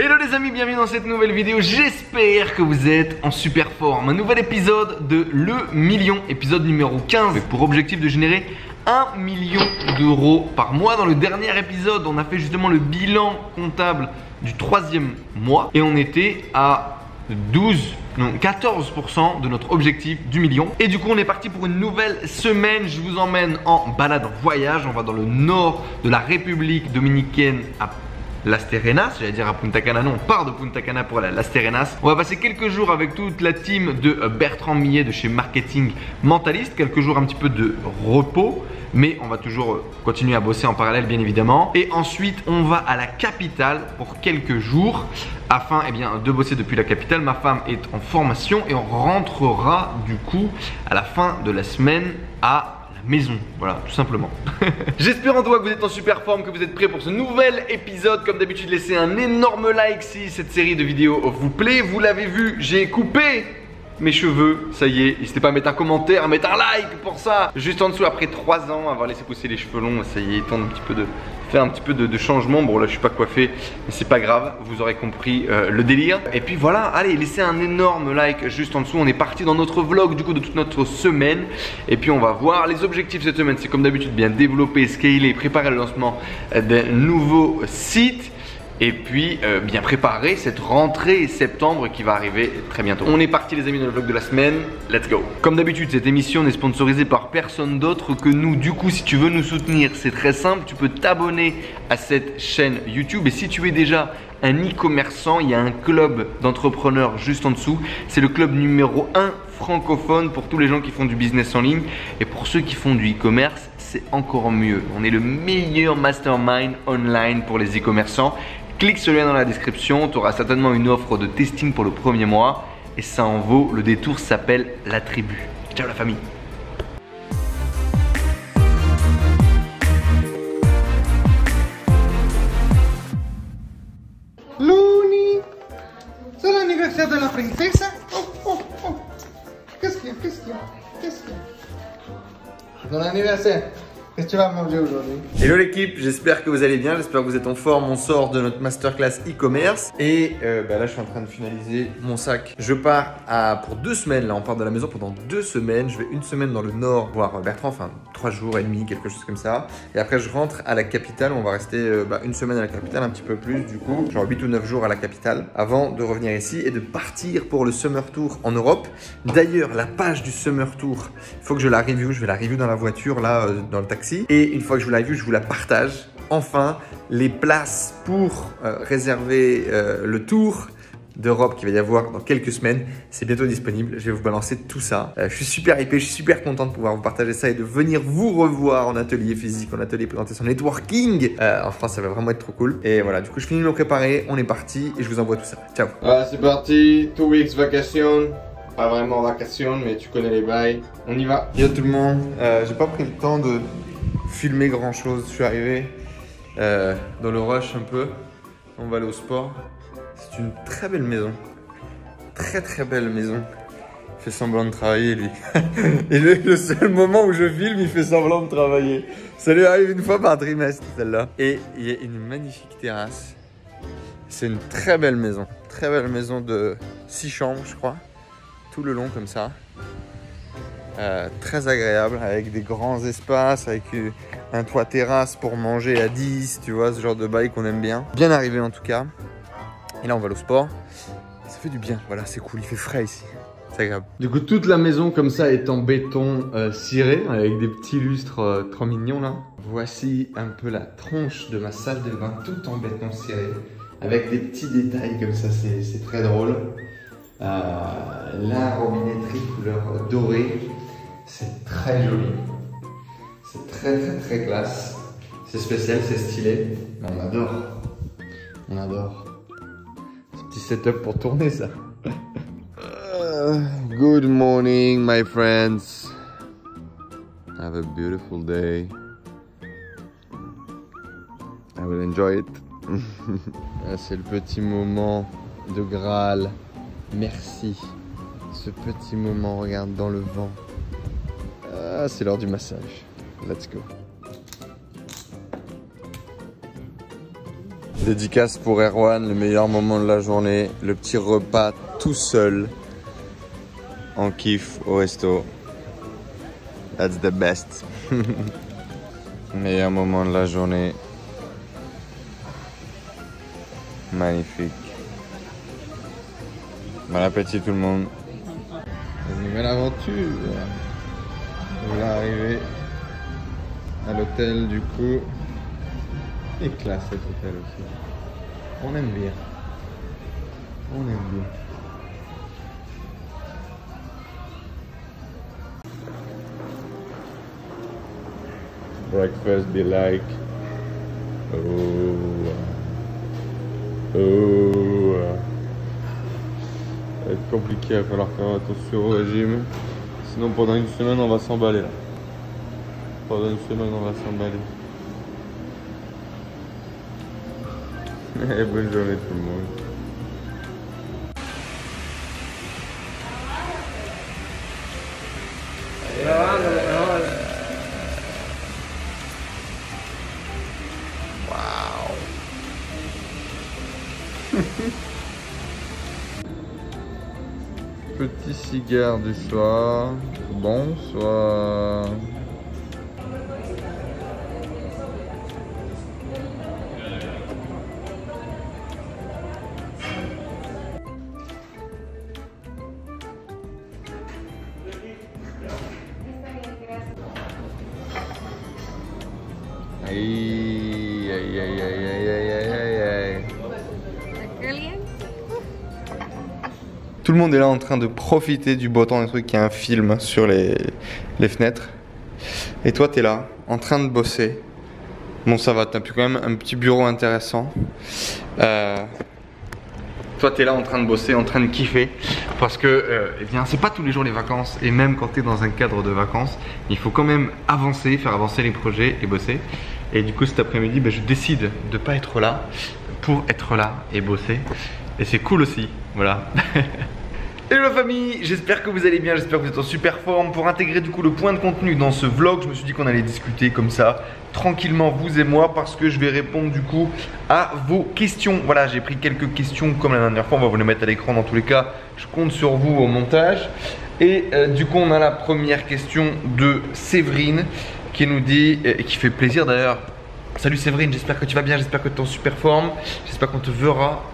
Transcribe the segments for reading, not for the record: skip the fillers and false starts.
Hello les amis, bienvenue dans cette nouvelle vidéo. J'espère que vous êtes en super forme. Un nouvel épisode de Le Million, épisode numéro 15, avec pour objectif de générer 1 million d'euros par mois. Dans le dernier épisode, on a fait justement le bilan comptable du 3e mois et on était à 14% de notre objectif du million. Et du coup on est parti pour une nouvelle semaine. Je vous emmène en balade, en voyage. On va dans le nord de la République dominicaine à Las Terrenas, j'allais dire à Punta Cana, non, on part de Punta Cana pour aller à Las Terrenas. On va passer quelques jours avec toute la team de Bertrand Millet de chez Marketing Mentalist, quelques jours un petit peu de repos, mais on va toujours continuer à bosser en parallèle bien évidemment. Et ensuite on va à la capitale pour quelques jours afin de bosser depuis la capitale. Ma femme est en formation et on rentrera du coup à la fin de la semaine à maison, voilà, tout simplement. J'espère en tout cas que vous êtes en super forme, que vous êtes prêts pour ce nouvel épisode. Comme d'habitude, laissez un énorme like si cette série de vidéos vous plaît. Vous l'avez vu, j'ai coupé mes cheveux, ça y est. N'hésitez pas à mettre un commentaire, à mettre un like pour ça. Juste en dessous, après 3 ans, avoir laissé pousser les cheveux longs, ça y est, temps un petit peu de faire un petit peu de changement. Bon là je suis pas coiffé, mais c'est pas grave, vous aurez compris le délire. Et puis voilà, allez, laissez un énorme like juste en dessous. On est parti dans notre vlog du coup de toute notre semaine. Et puis on va voir les objectifs cette semaine. C'est comme d'habitude bien développer, scaler, préparer le lancement d'un nouveau site. Et puis bien préparer cette rentrée septembre qui va arriver très bientôt. On est parti les amis dans le vlog de la semaine, let's go. Comme d'habitude cette émission n'est sponsorisée par personne d'autre que nous. Du coup si tu veux nous soutenir c'est très simple, tu peux t'abonner à cette chaîne YouTube. Et si tu es déjà un e-commerçant, il y a un club d'entrepreneurs juste en dessous. C'est le club numéro 1 francophone pour tous les gens qui font du business en ligne. Et pour ceux qui font du e-commerce, c'est encore mieux. On est le meilleur mastermind online pour les e-commerçants. Clique sur le lien dans la description, tu auras certainement une offre de testing pour le premier mois. Et ça en vaut le détour, ça s'appelle la tribu. Ciao la famille. Looney, c'est l'anniversaire de la princesse. Oh. Qu'est-ce qu'il y a? Bon anniversaire. Qu'est-ce que tu vas manger aujourd'hui? Hello l'équipe, j'espère que vous allez bien, j'espère que vous êtes en forme. On sort de notre masterclass e-commerce et là je suis en train de finaliser mon sac. Je pars pour 2 semaines, là on part de la maison pendant 2 semaines. Je vais 1 semaine dans le nord voir Bertrand, enfin 3 jours et demi, quelque chose comme ça. Et après je rentre à la capitale, on va rester 1 semaine à la capitale, un petit peu plus du coup, genre 8 ou 9 jours à la capitale avant de revenir ici et de partir pour le Summer Tour en Europe. D'ailleurs la page du Summer Tour, il faut que je la review, je vais la review dans la voiture là, dans le taxi. Et une fois que je vous la review, je vous la partage. Enfin, les places pour réserver le tour d'Europe qu'il va y avoir dans quelques semaines, c'est bientôt disponible. Je vais vous balancer tout ça. Je suis super hypé, je suis super content de pouvoir vous partager ça et de venir vous revoir en atelier physique, en atelier présentation networking. En France, ça va vraiment être trop cool. Et voilà, du coup, je finis de me préparer. On est parti et je vous envoie tout ça. Ciao. Voilà, c'est parti. 2 weeks vacation. Pas vraiment vacation, mais tu connais les bails. On y va. Yo tout le monde. J'ai pas pris le temps de filmer grand chose, je suis arrivé dans le rush un peu. On va aller au sport. C'est une très belle maison, très belle maison. Il fait semblant de travailler lui. Et le seul moment où je filme, il fait semblant de travailler. Ça lui arrive une fois par trimestre celle-là. Et il y a une magnifique terrasse. C'est une très belle maison de 6 chambres je crois, tout le long comme ça. Très agréable avec des grands espaces, avec un toit terrasse pour manger à 10, tu vois, ce genre de bail qu'on aime bien. Bien arrivé en tout cas. Et là on va au sport. Ça fait du bien, voilà, c'est cool, il fait frais ici. C'est agréable. Du coup toute la maison comme ça est en béton ciré avec des petits lustres trop mignons là. Voici un peu la tronche de ma salle de bain tout en béton ciré avec des petits détails comme ça, c'est très drôle. La robinetterie couleur dorée. C'est très joli, c'est très classe, c'est spécial, c'est stylé, mais on adore ce petit setup pour tourner ça. Good morning my friends, have a beautiful day, I will enjoy it. C'est le petit moment de Graal, merci, ce petit moment, regarde dans le vent. Ah, c'est l'heure du massage. Let's go. Dédicace pour Erwan, le meilleur moment de la journée. Le petit repas tout seul. On kiffe au resto. That's the best. Meilleur moment de la journée. Magnifique. Bon appétit tout le monde. Une nouvelle aventure. Voilà arrivé à l'hôtel du coup. Et classe cet hôtel aussi. On aime bien. On aime bien. Breakfast be like. Oh. Ça va être compliqué, il va falloir faire attention au régime. Sinon pendant une semaine on va s'emballer là. Pendant une semaine on va s'emballer. Bonne journée tout le monde. Waouh. Petit cigare du soir. Bonsoir. Aïe, aïe, aïe, aïe, aïe, aïe, aïe, aïe. Tout le monde est là en train de profiter du beau temps, des trucs, il y a un film sur les fenêtres. Et toi, t'es là, en train de bosser. Bon, ça va, t'as quand même un petit bureau intéressant. Toi, t'es là en train de bosser, en train de kiffer. Parce que, eh bien, c'est pas tous les jours les vacances. Et même quand t'es dans un cadre de vacances, il faut quand même avancer, faire avancer les projets et bosser. Et du coup, cet après-midi, ben, je décide de pas être là pour être là et bosser. Et c'est cool aussi, voilà. Hello la famille, j'espère que vous allez bien, j'espère que vous êtes en super forme. Pour intégrer du coup le point de contenu dans ce vlog, je me suis dit qu'on allait discuter comme ça, tranquillement vous et moi, parce que je vais répondre du coup à vos questions. Voilà, j'ai pris quelques questions comme la dernière fois, on va vous les mettre à l'écran dans tous les cas. Je compte sur vous au montage. Et du coup on a la première question de Séverine qui nous dit, et qui fait plaisir d'ailleurs. Salut Séverine, j'espère que tu vas bien, j'espère que tu es en super forme, j'espère qu'on te verra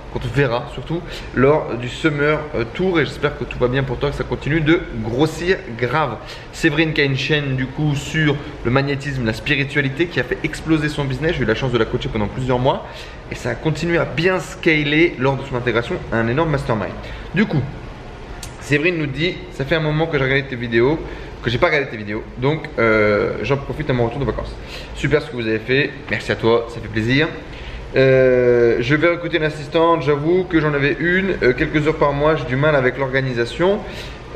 surtout lors du Summer Tour et j'espère que tout va bien pour toi, que ça continue de grossir grave. Séverine qui a une chaîne du coup sur le magnétisme, la spiritualité, qui a fait exploser son business. J'ai eu la chance de la coacher pendant plusieurs mois et ça a continué à bien scaler lors de son intégration à un énorme mastermind. Du coup, Séverine nous dit, ça fait un moment que j'ai regardé tes vidéos, que j'ai pas regardé tes vidéos, donc j'en profite à mon retour de vacances. Super ce que vous avez fait, merci à toi, ça fait plaisir. Je vais recruter une assistante, j'avoue que j'en avais une, quelques heures par mois, j'ai du mal avec l'organisation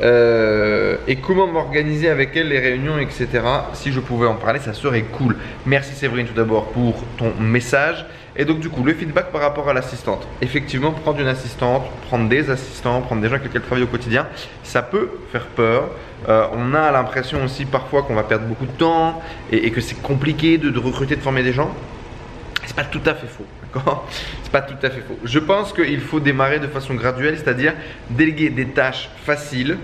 et comment m'organiser avec elle, les réunions, etc. Si je pouvais en parler, ça serait cool. Merci Séverine tout d'abord pour ton message. Et donc du coup, le feedback par rapport à l'assistante. Effectivement, prendre une assistante, prendre des assistants, prendre des gens avec lesquels travailler au quotidien, ça peut faire peur. On a l'impression aussi parfois qu'on va perdre beaucoup de temps et que c'est compliqué de recruter, de former des gens. C'est pas tout à fait faux, d'accord? C'est pas tout à fait faux. Je pense qu'il faut démarrer de façon graduelle, c'est-à-dire déléguer des tâches faciles,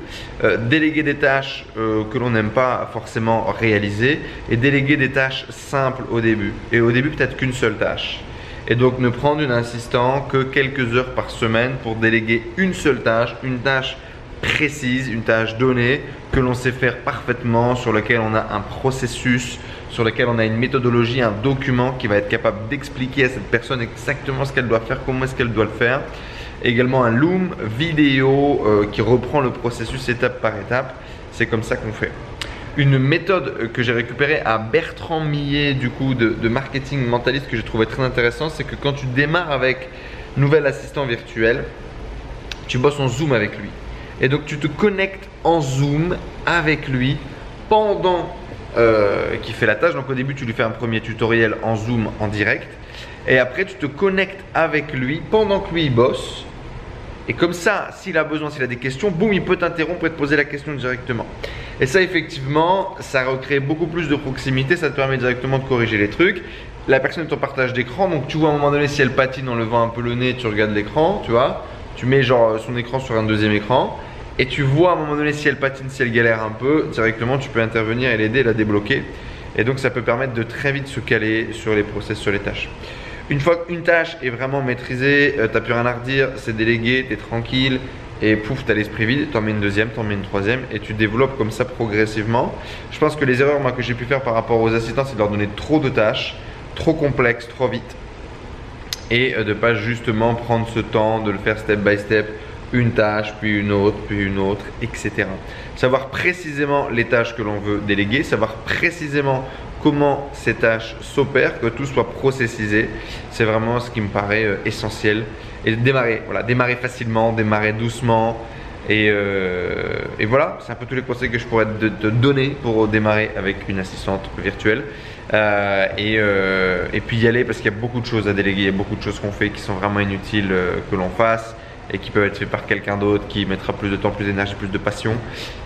déléguer des tâches que l'on n'aime pas forcément réaliser et déléguer des tâches simples au début. Et au début, peut-être qu'une seule tâche. Et donc ne prendre une assistante que quelques heures par semaine pour déléguer une seule tâche, une tâche précise, une tâche donnée que l'on sait faire parfaitement, sur laquelle on a un processus, sur lequel on a une méthodologie, un document qui va être capable d'expliquer à cette personne exactement ce qu'elle doit faire, comment est-ce qu'elle doit le faire. Également un loom vidéo qui reprend le processus étape par étape. C'est comme ça qu'on fait. Une méthode que j'ai récupérée à Bertrand Millet du coup de marketing mentaliste que j'ai trouvé très intéressant, c'est que quand tu démarres avec nouvel assistant virtuel, tu bosses en Zoom avec lui. Et donc tu te connectes en Zoom avec lui pendant qu'il fait la tâche. Donc au début tu lui fais un premier tutoriel en Zoom en direct et après tu te connectes avec lui pendant que lui il bosse. Et comme ça, s'il a besoin, s'il a des questions, boum, il peut t'interrompre et te poser la question directement. Et ça, effectivement, ça recrée beaucoup plus de proximité, ça te permet directement de corriger les trucs. la personne est en partage d'écran, donc tu vois à un moment donné si elle patine en levant un peu le nez, tu regardes l'écran, tu vois. Tu mets genre son écran sur un deuxième écran et tu vois à un moment donné si elle patine, si elle galère un peu, directement tu peux intervenir et l'aider, la débloquer. Et donc ça peut permettre de très vite se caler sur les process, sur les tâches. Une fois qu'une tâche est vraiment maîtrisée, t'as plus rien à redire, c'est délégué, t'es tranquille et pouf, t'as l'esprit vide, t'en mets une deuxième, t'en mets une troisième et tu développes comme ça progressivement. Je pense que les erreurs moi, que j'ai pu faire par rapport aux assistants, c'est de leur donner trop de tâches, trop complexes, trop vite et de pas justement prendre ce temps de le faire step by step, une tâche, puis une autre, etc. Savoir précisément les tâches que l'on veut déléguer, savoir précisément comment ces tâches s'opèrent, que tout soit processisé, c'est vraiment ce qui me paraît essentiel. Et démarrer, voilà, démarrer facilement, démarrer doucement. Et voilà, c'est un peu tous les conseils que je pourrais te donner pour démarrer avec une assistante virtuelle. Et puis y aller parce qu'il y a beaucoup de choses à déléguer, il y a beaucoup de choses qu'on fait qui sont vraiment inutiles que l'on fasse et qui peuvent être faites par quelqu'un d'autre qui mettra plus de temps, plus d'énergie, plus de passion.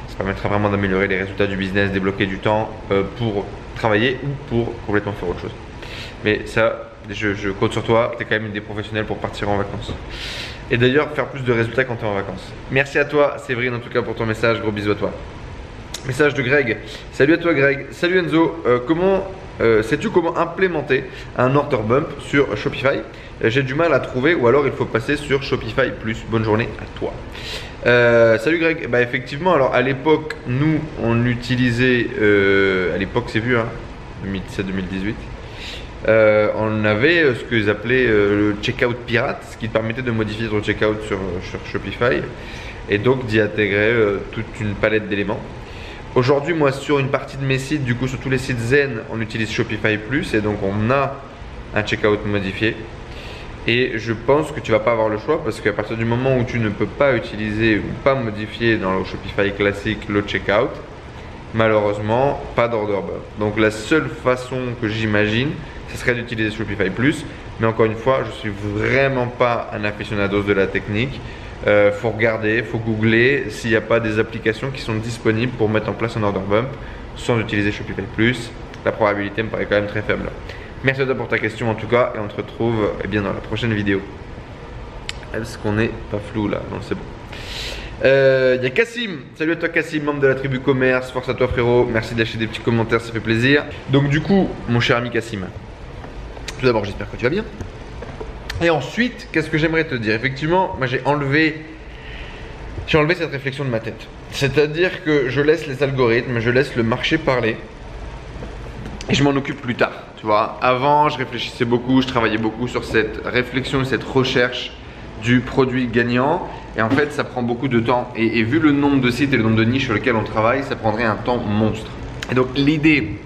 Ça permettra vraiment d'améliorer les résultats du business, débloquer du temps pour travailler ou pour complètement faire autre chose. Mais ça, je compte sur toi, tu es quand même une des professionnels pour partir en vacances. Et d'ailleurs, faire plus de résultats quand tu es en vacances. Merci à toi, Séverine, en tout cas pour ton message. Gros bisous à toi. Message de Greg. Salut à toi, Greg. Salut Enzo. Sais-tu comment implémenter un order bump sur Shopify? J'ai du mal à trouver ou alors il faut passer sur Shopify Plus. Bonne journée à toi. Salut Greg. Bah effectivement, alors à l'époque, nous on utilisait, à l'époque c'est vu, hein, 2017-2018. On avait ce qu'ils appelaient le checkout pirate, ce qui te permettait de modifier ton checkout sur Shopify et donc d'y intégrer toute une palette d'éléments. Aujourd'hui, moi, sur une partie de mes sites, du coup, sur tous les sites Zen, on utilise Shopify Plus et donc on a un checkout modifié. Et je pense que tu vas pas avoir le choix parce qu'à partir du moment où tu ne peux pas utiliser ou pas modifier dans le Shopify classique le checkout, malheureusement, pas d'order bump. Donc la seule façon que j'imagine, ce serait d'utiliser Shopify Plus. Mais encore une fois, je suis vraiment pas un aficionado de la technique. Faut regarder, faut googler s'il n'y a pas des applications qui sont disponibles pour mettre en place un order bump sans utiliser Shopify Plus. La probabilité me paraît quand même très faible. Merci à toi pour ta question en tout cas et on te retrouve bien dans la prochaine vidéo. Est-ce qu'on n'est pas flou là? Non, c'est bon. Il y a Cassim. Salut à toi Cassim, membre de la tribu commerce. Force à toi frérot. Merci de lâcher des petits commentaires, ça fait plaisir. Donc du coup, mon cher ami Cassim, tout d'abord j'espère que tu vas bien. Et ensuite, qu'est-ce que j'aimerais te dire? Effectivement, moi j'ai enlevé cette réflexion de ma tête. C'est-à-dire que je laisse les algorithmes, je laisse le marché parler et je m'en occupe plus tard. Tu vois, avant, je réfléchissais beaucoup, je travaillais beaucoup sur cette réflexion et cette recherche du produit gagnant. Et en fait, ça prend beaucoup de temps. Et vu le nombre de sites et le nombre de niches sur lesquels on travaille, ça prendrait un temps monstre. Et donc, l'idée,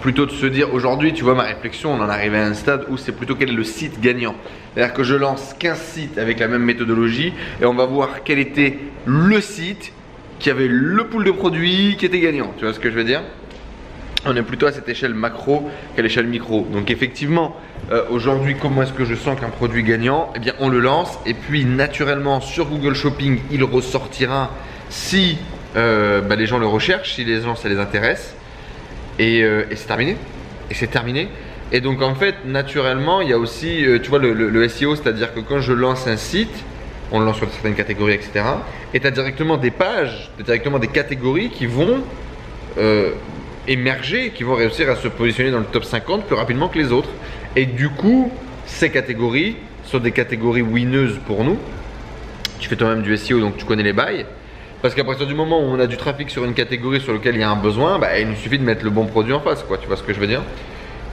plutôt de se dire aujourd'hui, tu vois, ma réflexion, on en arrive à un stade où c'est plutôt quel est le site gagnant. C'est-à-dire que je lance 15 sites avec la même méthodologie et on va voir quel était le site qui avait le pool de produits qui était gagnant. Tu vois ce que je veux dire? On est plutôt à cette échelle macro qu'à l'échelle micro. Donc effectivement, aujourd'hui, comment est-ce que je sens qu'un produit gagnant? Eh bien, on le lance et puis naturellement sur Google Shopping, il ressortira si les gens le recherchent, si les gens ça les intéresse. Et c'est terminé. Et c'est terminé. Et donc en fait, naturellement, il y a aussi, tu vois, le SEO, c'est-à-dire que quand je lance un site, on le lance sur certaines catégories, etc. Et tu as directement des pages, directement des catégories qui vont émerger, qui vont réussir à se positionner dans le top 50 plus rapidement que les autres. Et du coup, ces catégories sont des catégories winneuses pour nous. Tu fais toi-même du SEO, donc tu connais les bails. Parce qu'à partir du moment où on a du trafic sur une catégorie sur laquelle il y a un besoin, il nous suffit de mettre le bon produit en face, quoi. Tu vois ce que je veux dire?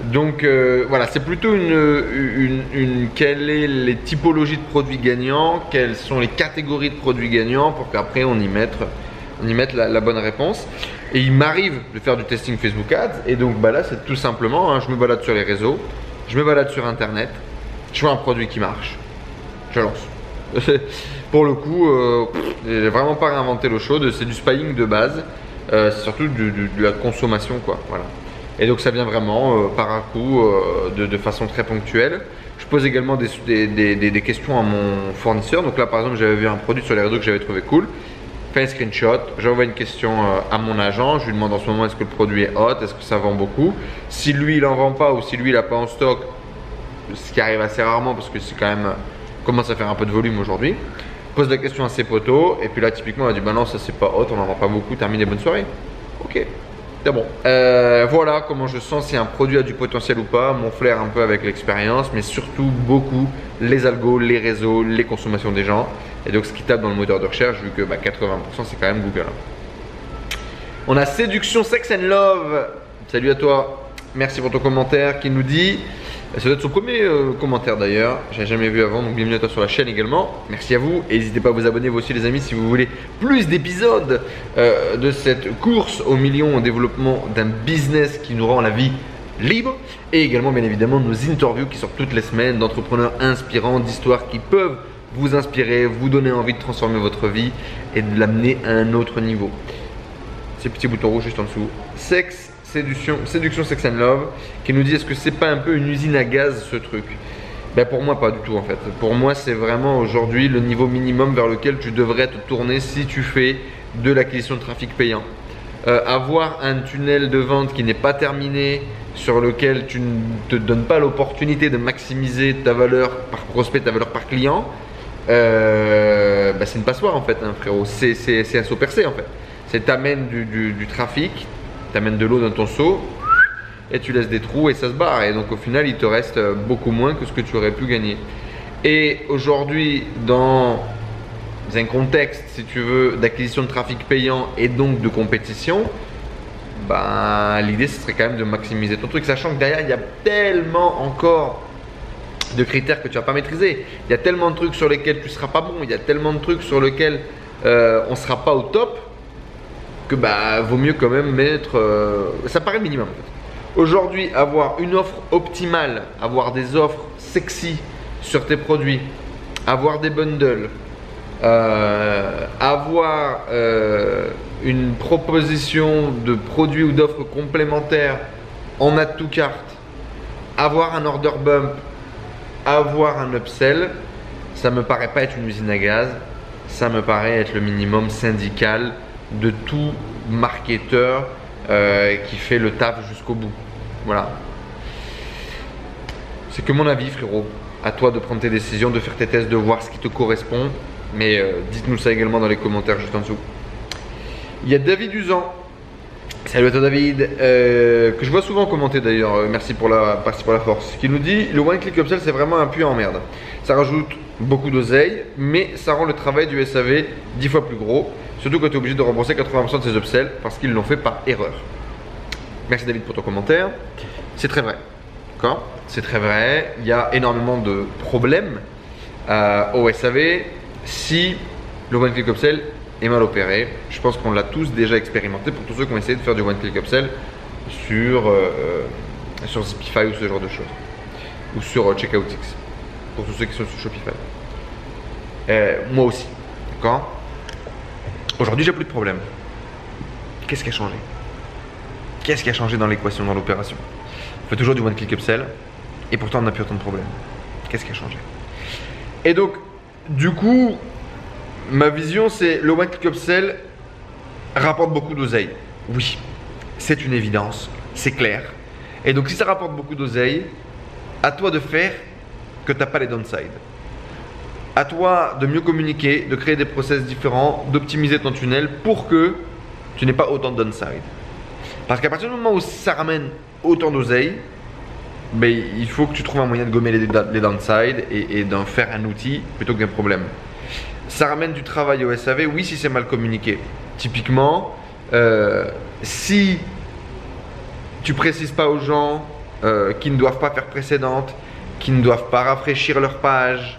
Donc voilà, c'est plutôt quelles sont les typologies de produits gagnants, quelles sont les catégories de produits gagnants pour qu'après on y mette la bonne réponse. Et il m'arrive de faire du testing Facebook Ads et donc là c'est tout simplement, je me balade sur les réseaux, je me balade sur internet, je vois un produit qui marche, je lance. Pour le coup, j'ai vraiment pas réinventé l'eau chaude, c'est du spying de base, c'est surtout de la consommation quoi, voilà. Et donc ça vient vraiment par un coup, de façon très ponctuelle. Je pose également des questions à mon fournisseur. Donc là par exemple j'avais vu un produit sur les réseaux que j'avais trouvé cool. fais un screenshot, j'envoie une question à mon agent, je lui demande en ce moment est-ce que le produit est hot, est-ce que ça vend beaucoup. Si lui il en vend pas ou si lui il n'a pas en stock, ce qui arrive assez rarement parce que c'est quand même commence à faire un peu de volume aujourd'hui. Pose la question à ses potos et puis là typiquement on a dit bah non ça c'est pas hot, on n'en vend pas beaucoup, termine les bonnes soirées. Ok. C'est bon. Voilà comment je sens si un produit a du potentiel ou pas, mon flair un peu avec l'expérience, mais surtout beaucoup les algos, les réseaux, les consommations des gens. Et donc ce qui tape dans le moteur de recherche, vu que 80% c'est quand même Google. On a Séduction Sex and Love. Salut à toi. Merci pour ton commentaire qui nous dit. Ça doit être son premier commentaire d'ailleurs, je l'ai jamais vu avant, donc bienvenue à toi sur la chaîne également. Merci à vous et n'hésitez pas à vous abonner vous aussi les amis si vous voulez plus d'épisodes de cette course au million au développement d'un business qui nous rend la vie libre. Et également bien évidemment nos interviews qui sortent toutes les semaines d'entrepreneurs inspirants, d'histoires qui peuvent vous inspirer, vous donner envie de transformer votre vie et de l'amener à un autre niveau. Ces petits boutons rouges juste en dessous. Séduction Sex and Love qui nous dit est-ce que c'est pas un peu une usine à gaz ce truc? Ben pour moi pas du tout en fait. Pour moi c'est vraiment aujourd'hui le niveau minimum vers lequel tu devrais te tourner si tu fais de l'acquisition de trafic payant. Avoir un tunnel de vente qui n'est pas terminé, sur lequel tu ne te donnes pas l'opportunité de maximiser ta valeur par prospect, ta valeur par client, ben c'est une passoire en fait hein, frérot. C'est un saut percé en fait. C'est t'amènes du trafic, t'amènes de l'eau dans ton seau et tu laisses des trous et ça se barre. Et donc au final, il te reste beaucoup moins que ce que tu aurais pu gagner. Et aujourd'hui, dans un contexte, si tu veux, d'acquisition de trafic payant et donc de compétition, ben, l'idée, ce serait quand même de maximiser ton truc. Sachant que derrière, il y a tellement encore de critères que tu vas pas maîtriser. Il y a tellement de trucs sur lesquels tu seras pas bon. Il y a tellement de trucs sur lesquels on sera pas au top. Que bah vaut mieux quand même mettre ça paraît le minimum en fait. Aujourd'hui avoir une offre optimale, avoir des offres sexy sur tes produits, avoir des bundles, avoir une proposition de produits ou d'offres complémentaires en add to cart, avoir un order bump, avoir un upsell, ça me paraît pas être une usine à gaz, ça me paraît être le minimum syndical de tout marketeur qui fait le taf jusqu'au bout. Voilà. C'est que mon avis frérot. À toi de prendre tes décisions, de faire tes tests, de voir ce qui te correspond. Mais dites-nous ça également dans les commentaires juste en dessous. Il y a David Usan. Salut à toi David, que je vois souvent commenter d'ailleurs, merci pour la force, qui nous dit le one click upsell c'est vraiment un puits en merde. Ça rajoute beaucoup d'oseille, mais ça rend le travail du SAV 10 fois plus gros. Surtout quand tu es obligé de rembourser 80% de ces upsells parce qu'ils l'ont fait par erreur. Merci David pour ton commentaire. C'est très vrai. D'accord ? C'est très vrai. Il y a énormément de problèmes au SAV si le one click upsell est mal opéré. Je pense qu'on l'a tous déjà expérimenté pour tous ceux qui ont essayé de faire du one click upsell sur Zipify ou ce genre de choses. Ou sur CheckoutX. Pour tous ceux qui sont sur Shopify. Moi aussi. D'accord ? Aujourd'hui, j'ai plus de problème. Qu'est-ce qui a changé? Qu'est-ce qui a changé dans l'équation, dans l'opération? On fait toujours du one click upsell et pourtant on n'a plus autant de problèmes. Qu'est-ce qui a changé? Et donc, du coup, ma vision c'est le one click upsell rapporte beaucoup d'oseille. Oui, c'est une évidence, c'est clair. Et donc, si ça rapporte beaucoup d'oseille, à toi de faire que tu n'as pas les downsides. À toi de mieux communiquer, de créer des process différents, d'optimiser ton tunnel pour que tu n'aies pas autant de downside. Parce qu'à partir du moment où ça ramène autant d'oseille, ben, il faut que tu trouves un moyen de gommer les downsides et d'en faire un outil plutôt qu'un problème. Ça ramène du travail au SAV, oui, si c'est mal communiqué. Typiquement, si tu précises pas aux gens qui ne doivent pas faire précédente, qui ne doivent pas rafraîchir leur page,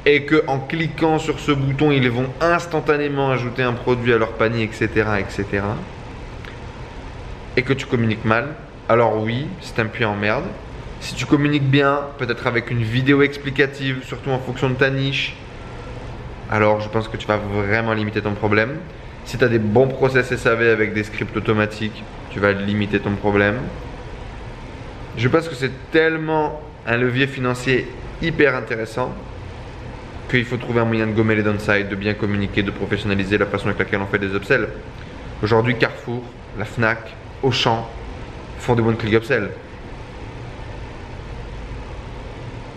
et qu'en cliquant sur ce bouton, ils vont instantanément ajouter un produit à leur panier, etc., etc., et que tu communiques mal, alors oui, c'est un puits en merde. Si tu communiques bien, peut-être avec une vidéo explicative, surtout en fonction de ta niche, alors je pense que tu vas vraiment limiter ton problème. Si tu as des bons process SAV avec des scripts automatiques, tu vas limiter ton problème. Je pense que c'est tellement un levier financier hyper intéressant qu'il faut trouver un moyen de gommer les downsides, de bien communiquer, de professionnaliser la façon avec laquelle on fait des upsells. Aujourd'hui, Carrefour, la Fnac, Auchan font des bons click upsells.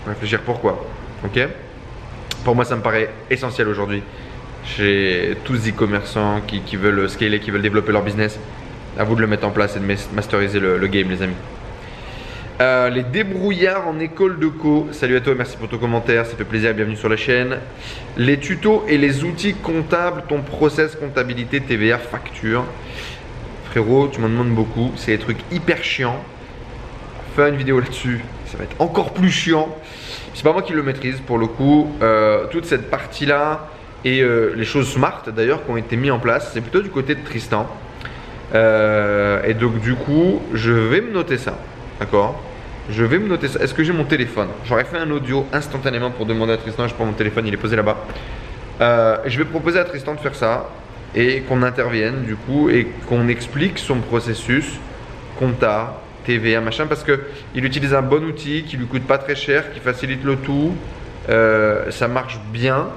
Réfléchir pourquoi, ok? Pour moi, ça me paraît essentiel aujourd'hui. Chez tous les e-commerçants qui veulent scaler, qui veulent développer leur business, à vous de le mettre en place et de masteriser le game, les amis. Les débrouillards en école de co. Salut à toi, merci pour ton commentaire, ça fait plaisir, bienvenue sur la chaîne. Les tutos et les outils comptables, ton process comptabilité, TVA, facture. Frérot, tu m'en demandes beaucoup, c'est des trucs hyper chiants. Faire une vidéo là-dessus, ça va être encore plus chiant. C'est pas moi qui le maîtrise pour le coup. Toute cette partie-là et les choses smart d'ailleurs qui ont été mis en place, c'est plutôt du côté de Tristan. Et donc du coup, je vais me noter ça, d'accord? Je vais me noter ça. Est-ce que j'ai mon téléphone? J'aurais fait un audio instantanément pour demander à Tristan. Je prends mon téléphone, il est posé là-bas. Je vais proposer à Tristan de faire ça et qu'on intervienne du coup et qu'on explique son processus compta, TVA, machin, parce qu'il utilise un bon outil qui lui coûte pas très cher, qui facilite le tout. Ça marche bien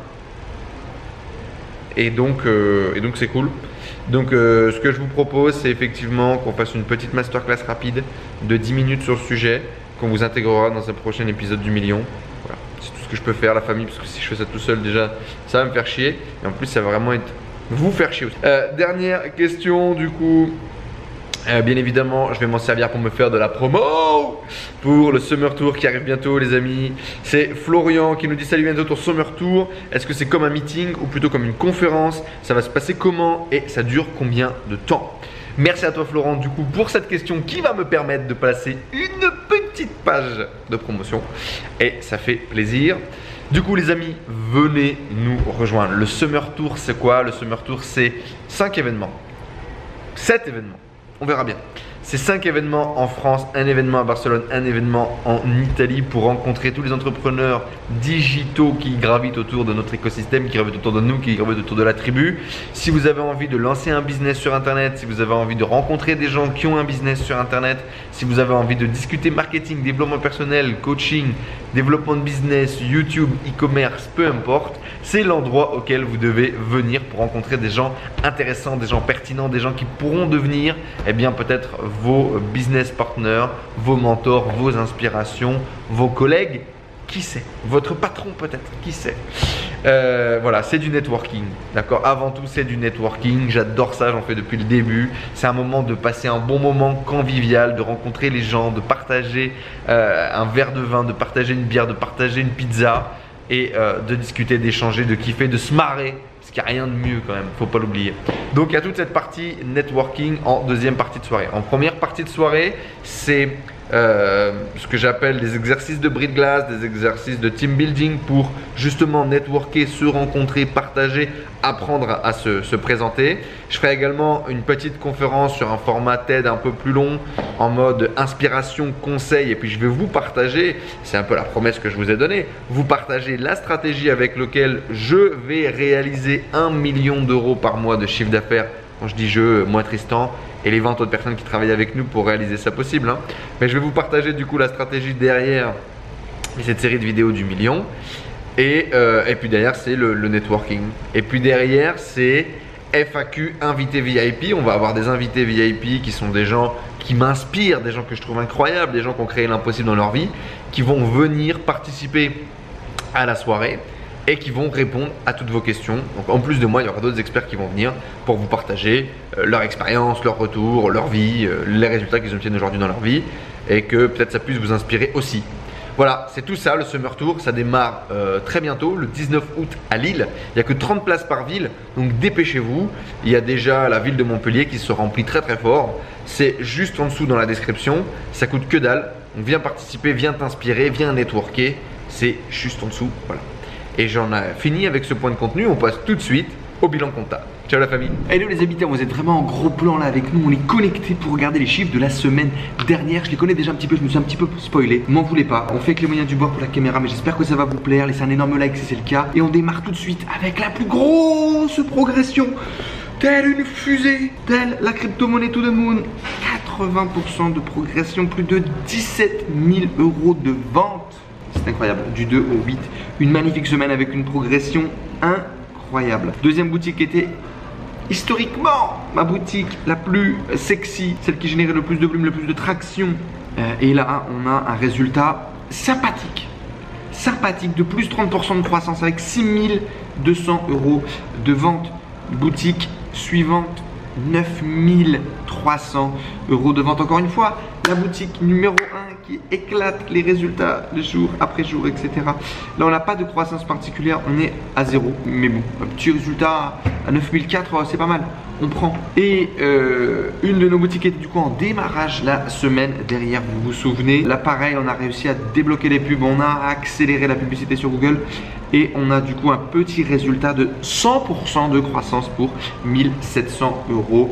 et donc c'est cool. Donc ce que je vous propose, c'est effectivement qu'on fasse une petite masterclass rapide de 10 minutes sur le sujet, qu'on vous intégrera dans un prochain épisode du million. Voilà, c'est tout ce que je peux faire, la famille, parce que si je fais ça tout seul déjà, ça va me faire chier. Et en plus, ça va vraiment être vous faire chier aussi. Dernière question du coup. Bien évidemment, je vais m'en servir pour me faire de la promo pour le Summer Tour qui arrive bientôt, les amis. C'est Florian qui nous dit: salut, bientôt ton Summer Tour. Est-ce que c'est comme un meeting ou plutôt comme une conférence? Ça va se passer comment et ça dure combien de temps? Merci à toi, Florent, du coup, pour cette question qui va me permettre de placer une petite page de promotion et ça fait plaisir. Du coup, les amis, venez nous rejoindre. Le Summer Tour, c'est quoi? Le Summer Tour, c'est 5 événements, 7 événements. On verra bien. C'est 5 événements en France, un événement à Barcelone, un événement en Italie pour rencontrer tous les entrepreneurs digitaux qui gravitent autour de notre écosystème, qui gravitent autour de nous, qui gravitent autour de la tribu. Si vous avez envie de lancer un business sur Internet, si vous avez envie de rencontrer des gens qui ont un business sur Internet, si vous avez envie de discuter marketing, développement personnel, coaching, développement de business, YouTube, e-commerce, peu importe, c'est l'endroit auquel vous devez venir pour rencontrer des gens intéressants, des gens pertinents, des gens qui pourront devenir, eh bien, peut-être vos business partners, vos mentors, vos inspirations, vos collègues, qui sait, votre patron peut-être, qui sait. Voilà, c'est du networking, d'accord? Avant tout, c'est du networking, j'adore ça, j'en fais depuis le début. C'est un moment de passer un bon moment convivial, de rencontrer les gens, de partager un verre de vin, de partager une bière, de partager une pizza et de discuter, d'échanger, de kiffer, de se marrer. Parce qu'il n'y a rien de mieux quand même, faut pas l'oublier. Donc il y a toute cette partie networking en deuxième partie de soirée. En première partie de soirée, c'est ce que j'appelle des exercices de bris de glace, des exercices de team building pour justement networker, se rencontrer, partager, apprendre à se présenter. Je ferai également une petite conférence sur un format TED un peu plus long en mode inspiration, conseil, et puis je vais vous partager, c'est un peu la promesse que je vous ai donnée, vous partager la stratégie avec laquelle je vais réaliser 1 million d'euros par mois de chiffre d'affaires. Quand je dis je, moi Tristan et les 20 autres personnes qui travaillent avec nous pour réaliser ça possible, hein. Mais je vais vous partager du coup la stratégie derrière cette série de vidéos du million. Et puis derrière c'est le networking. Et puis derrière c'est FAQ, invité VIP. On va avoir des invités VIP qui sont des gens qui m'inspirent, des gens que je trouve incroyables, des gens qui ont créé l'impossible dans leur vie, qui vont venir participer à la soirée et qui vont répondre à toutes vos questions. Donc en plus de moi, il y aura d'autres experts qui vont venir pour vous partager leur expérience, leur retour, leur vie, les résultats qu'ils obtiennent aujourd'hui dans leur vie et que peut-être ça puisse vous inspirer aussi. Voilà, c'est tout ça, le Summer Tour, ça démarre très bientôt, le 19 août à Lille. Il n'y a que 30 places par ville, donc dépêchez-vous. Il y a déjà la ville de Montpellier qui se remplit très très fort. C'est juste en dessous dans la description, ça coûte que dalle. Donc viens participer, viens t'inspirer, viens networker, c'est juste en dessous, voilà. Et j'en ai fini avec ce point de contenu, on passe tout de suite au bilan comptable. Ciao la famille. Hello les habitants, vous êtes vraiment en gros plan là avec nous, on est connectés pour regarder les chiffres de la semaine dernière. Je les connais déjà un petit peu, je me suis un petit peu spoilé, m'en voulez pas. On fait avec les moyens du bord pour la caméra, mais j'espère que ça va vous plaire. Laissez un énorme like si c'est le cas. Et on démarre tout de suite avec la plus grosse progression, telle une fusée, telle la crypto-monnaie to the moon. 80% de progression, plus de 17 000 euros de vente. c'est incroyable. Du 2 au 8, une magnifique semaine avec une progression incroyable. Deuxième boutique était historiquement ma boutique la plus sexy, celle qui générait le plus de volume, le plus de traction. Et là, on a un résultat sympathique. Sympathique de plus 30% de croissance avec 6200 € de vente. Boutique suivante, 9300 € de vente. Encore une fois, la boutique numéro 1 qui éclate les résultats de jour après jour, etc. Là, on n'a pas de croissance particulière, on est à 0. Mais bon, un petit résultat à 9004, c'est pas mal. On prend. Et une de nos boutiques était du coup en démarrage la semaine dernière, vous vous souvenez. Là pareil, on a réussi à débloquer les pubs, on a accéléré la publicité sur Google et on a du coup un petit résultat de 100% de croissance pour 1700 €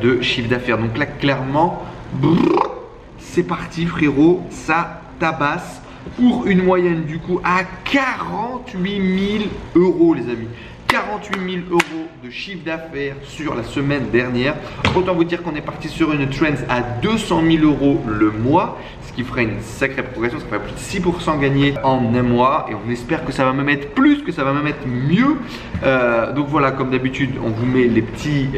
de chiffre d'affaires. Donc là clairement, c'est parti frérot, ça tabasse pour une moyenne du coup à 48 000 € les amis. 48 000 € de chiffre d'affaires sur la semaine dernière. Autant vous dire qu'on est parti sur une trend à 200 000 € le mois, ce qui ferait une sacrée progression, ça ferait plus de 6% gagné en un mois. Et on espère que ça va me mettre plus, que ça va me mettre mieux. Donc voilà, comme d'habitude, on vous met les petites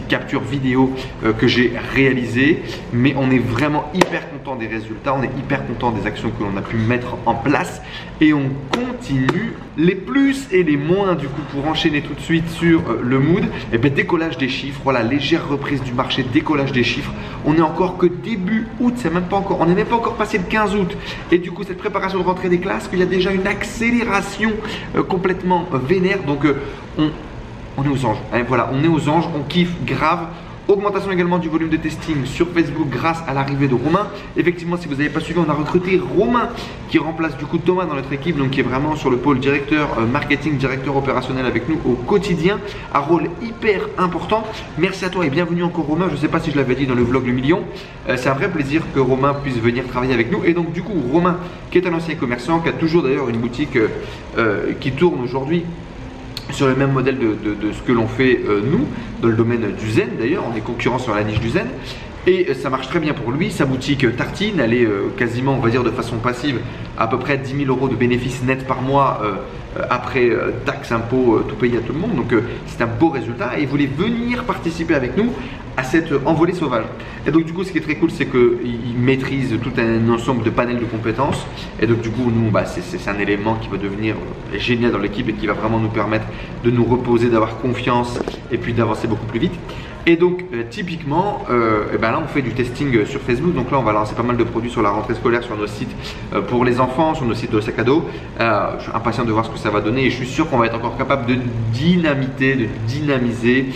captures vidéo que j'ai réalisées. Mais on est vraiment hyper content des résultats, on est hyper content des actions que l'on a pu mettre en place. Et on continue les plus et les moins du coup pour enchaîner tout de suite sur le mood. Et bien décollage des chiffres, voilà, légère reprise du marché, décollage des chiffres. On est encore que début août, c'est même pas encore, on n'est même pas encore passé le 15 août. Et du coup cette préparation de rentrée des classes, qu'il y a déjà une accélération complètement vénère. Donc on est aux anges, hein, voilà, on est aux anges, on kiffe grave. Augmentation également du volume de testing sur Facebook grâce à l'arrivée de Romain. Effectivement, si vous n'avez pas suivi, on a recruté Romain qui remplace du coup Thomas dans notre équipe, donc qui est vraiment sur le pôle directeur marketing, directeur opérationnel avec nous au quotidien, un rôle hyper important. Merci à toi et bienvenue encore Romain. Je ne sais pas si je l'avais dit dans le vlog Le Million. C'est un vrai plaisir que Romain puisse venir travailler avec nous. Et donc du coup, Romain qui est un ancien commerçant, qui a toujours d'ailleurs une boutique qui tourne aujourd'hui sur le même modèle de ce que l'on fait nous, dans le domaine du zen d'ailleurs, on est concurrent sur la niche du zen. Et ça marche très bien pour lui, sa boutique Tartine, elle est quasiment, on va dire de façon passive, à peu près 10 000 € de bénéfices nets par mois après taxes, impôts, tout payé à tout le monde. Donc c'est un beau résultat et il voulait venir participer avec nous à cette envolée sauvage. Et donc du coup ce qui est très cool, c'est qu'il maîtrise tout un ensemble de panels de compétences. Et donc du coup nous, c'est un élément qui va devenir génial dans l'équipe et qui va vraiment nous permettre de nous reposer, d'avoir confiance et puis d'avancer beaucoup plus vite. Et donc typiquement, là on fait du testing sur Facebook. Donc là on va lancer pas mal de produits sur la rentrée scolaire sur nos sites pour les enfants, sur nos sites de sac à dos. Je suis impatient de voir ce que ça va donner et je suis sûr qu'on va être encore capable de dynamiser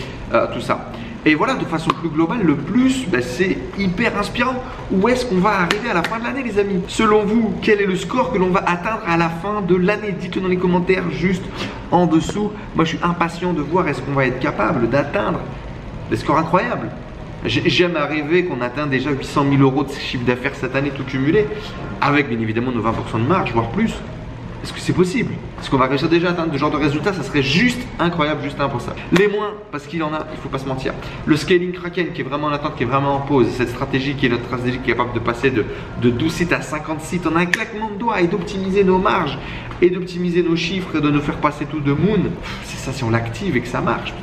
tout ça. Et voilà, de façon plus globale, le plus, c'est hyper inspirant. Où est-ce qu'on va arriver à la fin de l'année les amis? Selon vous, quel est le score que l'on va atteindre à la fin de l'année? Dites-le dans les commentaires juste en dessous. Moi je suis impatient de voir est-ce qu'on va être capable d'atteindre des scores incroyables. J'aime arriver qu'on atteint déjà 800 000 € de chiffre d'affaires cette année tout cumulé, avec bien évidemment nos 20% de marge, voire plus. Est-ce que c'est possible? Est-ce qu'on va réussir déjà à atteindre ce genre de résultats? Ça serait juste incroyable, juste impensable. Les moins, parce qu'il en a, il ne faut pas se mentir. Le scaling Kraken qui est vraiment en attente, qui est vraiment en pause. Cette stratégie qui est notre stratégie qui est capable de passer de 12 sites à 50 sites en un claquement de doigts et d'optimiser nos marges et d'optimiser nos chiffres et de nous faire passer tout de moon. C'est ça, si on l'active et que ça marche.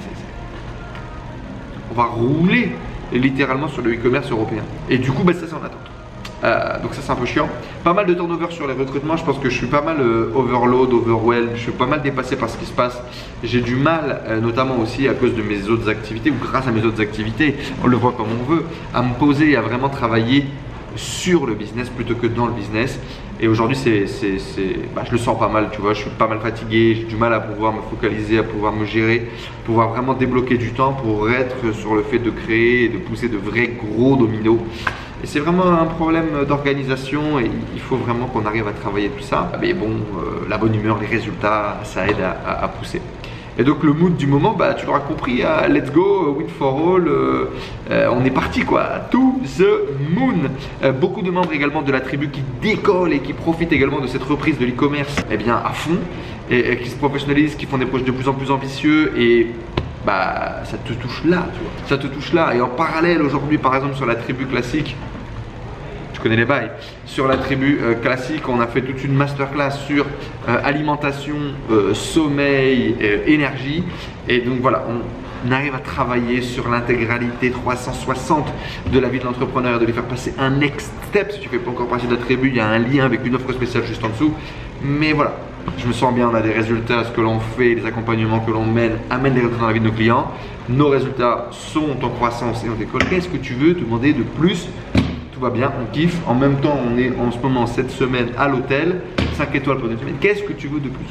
On va rouler littéralement sur le e-commerce européen. Et du coup, ça c'est en attente. Donc ça c'est un peu chiant. Pas mal de turnover sur les recrutements. Je pense que je suis pas mal overload, overwhelmed. Je suis pas mal dépassé par ce qui se passe. J'ai du mal, notamment aussi à cause de mes autres activités ou grâce à mes autres activités, on le voit comme on veut, à me poser et à vraiment travailler sur le business plutôt que dans le business. Et aujourd'hui je le sens pas mal, tu vois, je suis pas mal fatigué, j'ai du mal à pouvoir me focaliser, à pouvoir me gérer, pouvoir vraiment débloquer du temps pour être sur le fait de créer et de pousser de vrais gros dominos. Et c'est vraiment un problème d'organisation et il faut vraiment qu'on arrive à travailler tout ça. Mais bon, la bonne humeur, les résultats, ça aide à pousser. Et donc le mood du moment, tu l'auras compris, let's go, win for all, on est parti quoi, to the moon. Beaucoup de membres également de la tribu qui décollent et qui profitent également de cette reprise de l'e-commerce à fond et qui se professionnalisent, qui font des projets de plus en plus ambitieux et ça te touche là, tu vois. Ça te touche là et en parallèle aujourd'hui par exemple sur la tribu classique, tu connais les bails. Sur la tribu classique, on a fait toute une masterclass sur alimentation, sommeil, énergie. Et donc voilà, on arrive à travailler sur l'intégralité 360 de la vie de l'entrepreneur et de lui faire passer un next step. Si tu ne fais pas encore partie de la tribu, il y a un lien avec une offre spéciale juste en dessous. Mais voilà, je me sens bien, on a des résultats, ce que l'on fait, les accompagnements que l'on mène amènent des résultats dans la vie de nos clients. Nos résultats sont en croissance et on décolle. Qu'est-ce que tu veux te demander de plus? Tout va bien, on kiffe. En même temps, on est en ce moment cette semaine à l'hôtel, 5 étoiles pour une semaine. Qu'est-ce que tu veux de plus?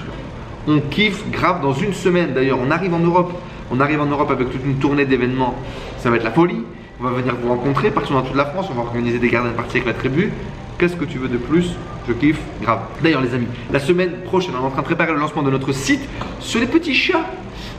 On kiffe grave dans une semaine. D'ailleurs, on arrive en Europe. On arrive en Europe avec toute une tournée d'événements. Ça va être la folie. On va venir vous rencontrer partout dans toute la France. On va organiser des garden parties avec la tribu. Qu'est-ce que tu veux de plus? Je kiffe grave. D'ailleurs les amis, la semaine prochaine, on est en train de préparer le lancement de notre site sur les petits chats.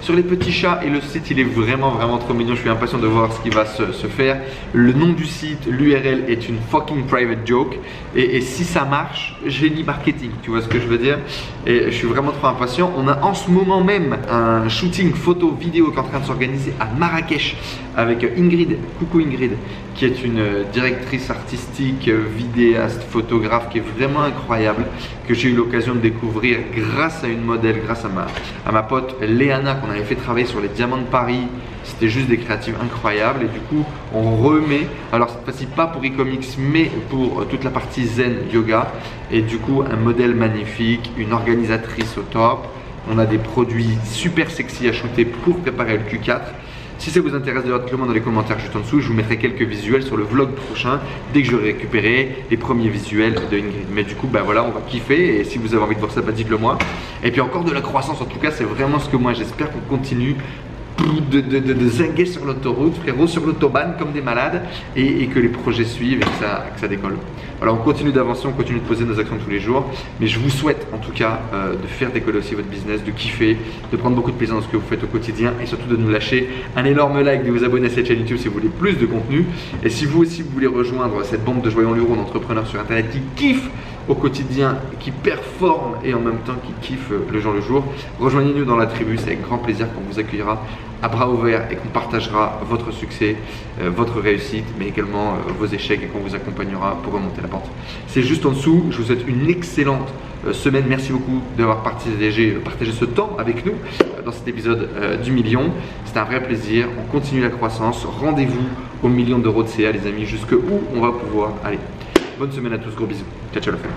Sur les petits chats, et le site il est vraiment trop mignon. Je suis impatient de voir ce qui va se faire. Le nom du site, l'URL est une fucking private joke. Et si ça marche, génie marketing, tu vois ce que je veux dire. Et je suis vraiment trop impatient. On a en ce moment même un shooting photo vidéo qui est en train de s'organiser à Marrakech avec Ingrid. Coucou Ingrid, qui est une directrice artistique, vidéaste, photographe qui est vraiment incroyable, que j'ai eu l'occasion de découvrir grâce à une modèle, grâce à ma pote Léana, qu'on avait fait travailler sur les diamants de Paris. C'était juste des créatives incroyables. Et du coup, on remet, alors cette fois-ci pas pour e-comics, mais pour toute la partie zen yoga. Et du coup, un modèle magnifique, une organisatrice au top. On a des produits super sexy à shooter pour préparer le Q4. Si ça vous intéresse, dites-le-moi dans les commentaires juste en dessous. Je vous mettrai quelques visuels sur le vlog prochain dès que j'aurai récupéré les premiers visuels de Ingrid. Mais du coup, bah voilà, on va kiffer. Et si vous avez envie de voir ça, bah dites-le moi. Et puis encore de la croissance, en tout cas, c'est vraiment ce que moi j'espère qu'on continue de zinguer sur l'autoroute, frérot, sur l'autobahn comme des malades, et que les projets suivent et que ça décolle. Voilà, on continue d'avancer, on continue de poser nos actions tous les jours, mais je vous souhaite en tout cas de faire décoller aussi votre business, de kiffer, de prendre beaucoup de plaisir dans ce que vous faites au quotidien et surtout de nous lâcher un énorme like, de vous abonner à cette chaîne YouTube si vous voulez plus de contenu. Et si vous aussi vous voulez rejoindre cette bande de joyaux lurons d'entrepreneurs sur internet qui kiffent au quotidien, qui performent et en même temps qui kiffent le jour le jour, rejoignez-nous dans la tribu, c'est avec grand plaisir qu'on vous accueillera à bras ouverts et qu'on partagera votre succès, votre réussite, mais également vos échecs et qu'on vous accompagnera pour remonter la pente. C'est juste en dessous. Je vous souhaite une excellente semaine. Merci beaucoup d'avoir partagé ce temps avec nous dans cet épisode du million. C'était un vrai plaisir. On continue la croissance. Rendez-vous au million d'euros de CA, les amis, jusqu'où on va pouvoir aller. Bonne semaine à tous. Gros bisous. Ciao, ciao la famille.